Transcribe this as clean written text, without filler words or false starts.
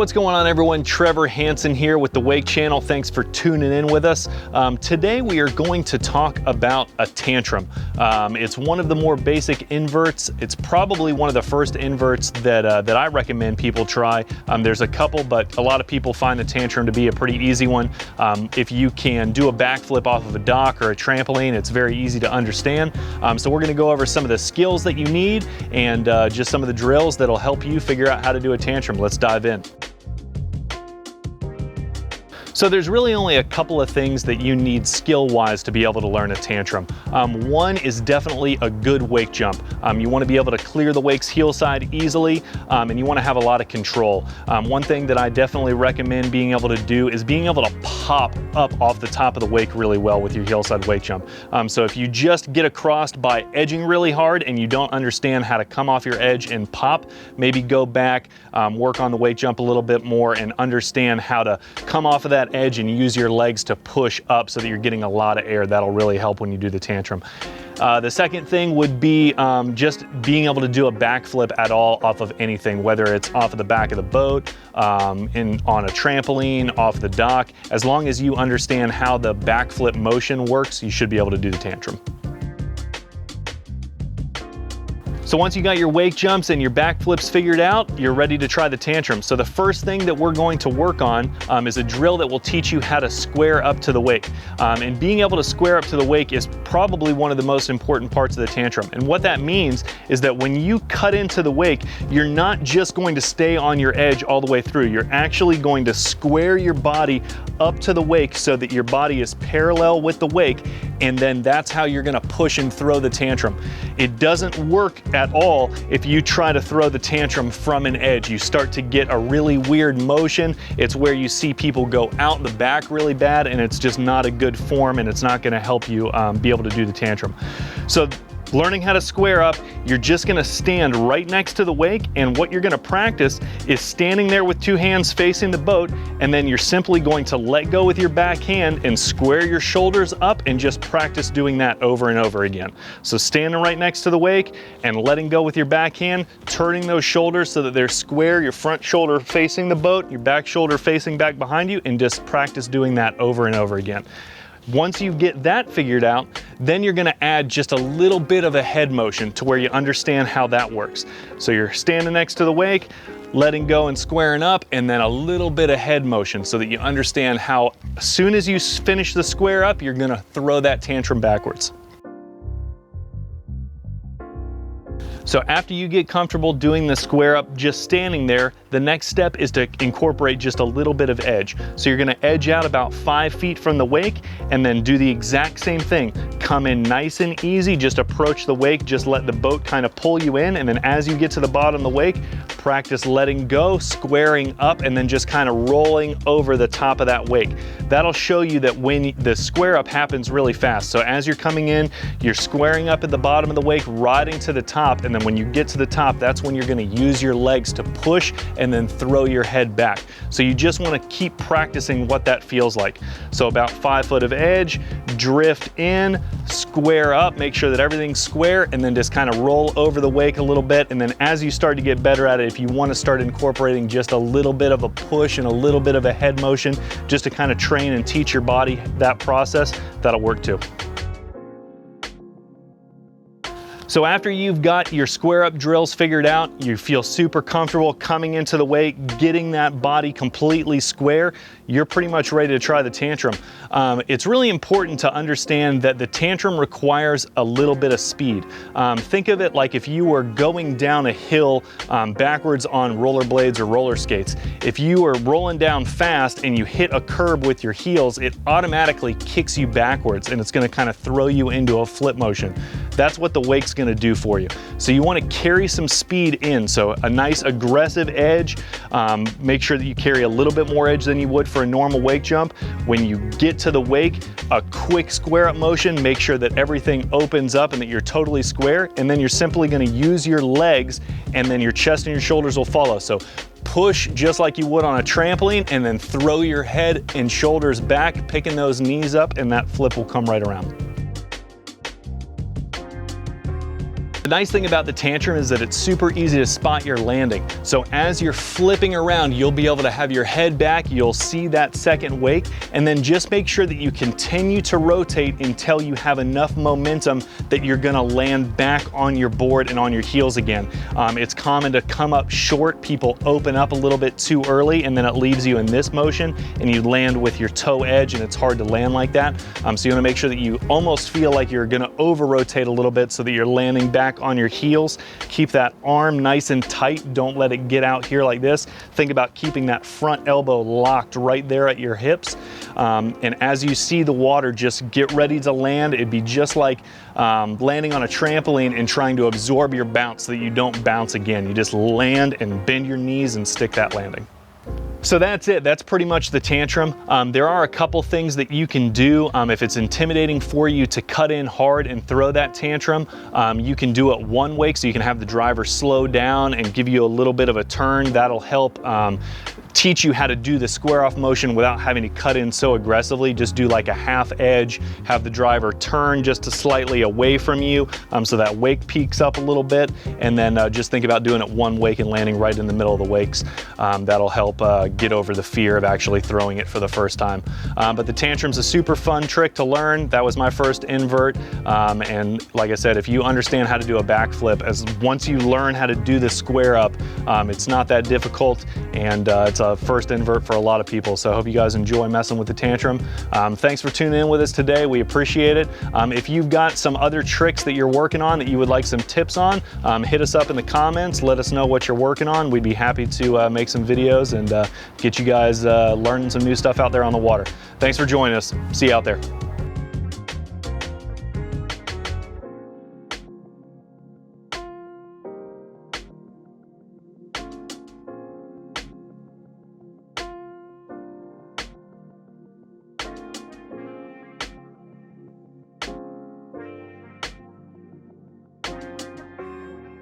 What's going on, everyone? Trevor Hansen here with the Wake Channel. Thanks for tuning in with us. Today we are going to talk about a tantrum. It's one of the more basic inverts. It's probably one of the first inverts that I recommend people try. There's a couple, but a lot of people find the tantrum to be a pretty easy one. If you can do a backflip off of a dock or a trampoline, it's very easy to understand. So we're going to go over some of the skills that you need and just some of the drills that'll help you figure out how to do a tantrum. Let's dive in. So there's really only a couple of things that you need skill-wise to be able to learn a tantrum. One is definitely a good wake jump. You want to be able to clear the wake's heel side easily, and you want to have a lot of control. One thing that I definitely recommend being able to do is being able to pop up off the top of the wake really well with your heel side wake jump. So if you just get across by edging really hard and you don't understand how to come off your edge and pop, maybe go back, work on the wake jump a little bit more and understand how to come off of that edge and use your legs to push up so that you're getting a lot of air. That'll really help when you do the tantrum. The second thing would be just being able to do a backflip at all off of anything, whether it's off of the back of the boat, on a trampoline, off the dock. As long as you understand how the backflip motion works, you should be able to do the tantrum. So once you got your wake jumps and your backflips figured out, you're ready to try the tantrum. So the first thing that we're going to work on is a drill that will teach you how to square up to the wake. And being able to square up to the wake is probably one of the most important parts of the tantrum. And what that means is that when you cut into the wake, you're not just going to stay on your edge all the way through. You're actually going to square your body up to the wake so that your body is parallel with the wake, and then that's how you're gonna push and throw the tantrum. It doesn't work at all if you try to throw the tantrum from an edge. You start to get a really weird motion. It's where you see people go out the back really bad, and it's just not a good form, and it's not gonna help you be able to do the tantrum. So learning how to square up, you're just gonna stand right next to the wake, and what you're gonna practice is standing there with two hands facing the boat, and then you're simply going to let go with your back hand and square your shoulders up and just practice doing that over and over again. So standing right next to the wake and letting go with your back hand, turning those shoulders so that they're square, your front shoulder facing the boat, your back shoulder facing back behind you, and just practice doing that over and over again. Once you get that figured out, then you're gonna add just a little bit of a head motion to where you understand how that works. So you're standing next to the wake, letting go and squaring up, and then a little bit of head motion so that you understand how as soon as you finish the square up, you're gonna throw that tantrum backwards. So after you get comfortable doing the square up, just standing there, the next step is to incorporate just a little bit of edge. So you're gonna edge out about 5 feet from the wake and then do the exact same thing. Come in nice and easy, just approach the wake, just let the boat kind of pull you in, and then as you get to the bottom of the wake, practice letting go, squaring up, and then just kind of rolling over the top of that wake. That'll show you that when the square up happens really fast. So as you're coming in, you're squaring up at the bottom of the wake, riding to the top, and then when you get to the top, that's when you're gonna use your legs to push and then throw your head back. So you just wanna keep practicing what that feels like. So about 5 foot of edge, drift in, square up, make sure that everything's square, and then just kind of roll over the wake a little bit. And then as you start to get better at it, if you wanna start incorporating just a little bit of a push and a little bit of a head motion, just to kind of train and teach your body that process, that'll work too. So after you've got your square up drills figured out, you feel super comfortable coming into the wake, getting that body completely square, you're pretty much ready to try the tantrum. It's really important to understand that the tantrum requires a little bit of speed. Think of it like if you were going down a hill backwards on rollerblades or roller skates. If you are rolling down fast and you hit a curb with your heels, it automatically kicks you backwards and it's gonna kind of throw you into a flip motion. That's what the wake's gonna do for you. So you wanna carry some speed in. So a nice aggressive edge, make sure that you carry a little bit more edge than you would for a normal wake jump. When you get to the wake, a quick square up motion, make sure that everything opens up and that you're totally square, and then you're simply gonna use your legs and then your chest and your shoulders will follow. So push just like you would on a trampoline and then throw your head and shoulders back, picking those knees up, and that flip will come right around. nice thing about the Tantrum is that it's super easy to spot your landing. So as you're flipping around, you'll be able to have your head back, you'll see that second wake, and then just make sure that you continue to rotate until you have enough momentum that you're gonna land back on your board and on your heels again. It's common to come up short. People open up a little bit too early, and then it leaves you in this motion, and you land with your toe edge, and it's hard to land like that. So you wanna make sure that you almost feel like you're gonna over-rotate a little bit so that you're landing back on your heels. Keep that arm nice and tight. Don't let it get out here like this. Think about keeping that front elbow locked right there at your hips. And as you see the water, just get ready to land. It'd be just like landing on a trampoline and trying to absorb your bounce so that you don't bounce again. You just land and bend your knees and stick that landing. So that's it. That's pretty much the Tantrum. There are a couple things that you can do if it's intimidating for you to cut in hard and throw that Tantrum. You can do it one wake, so you can have the driver slow down and give you a little bit of a turn. That'll help teach you how to do the square off motion without having to cut in so aggressively. Just do like a half edge, have the driver turn just slightly away from you so that wake peaks up a little bit, and then just think about doing it one wake and landing right in the middle of the wakes. That'll help get over the fear of actually throwing it for the first time. But the Tantrum's a super fun trick to learn. That was my first invert, and like I said, if you understand how to do a backflip, once you learn how to do the square up, it's not that difficult, and it's a first invert for a lot of people. So I hope you guys enjoy messing with the Tantrum. Thanks for tuning in with us today. We appreciate it. If you've got some other tricks that you're working on that you would like some tips on, hit us up in the comments. Let us know what you're working on. We'd be happy to make some videos and get you guys learning some new stuff out there on the water. Thanks for joining us. See you out there.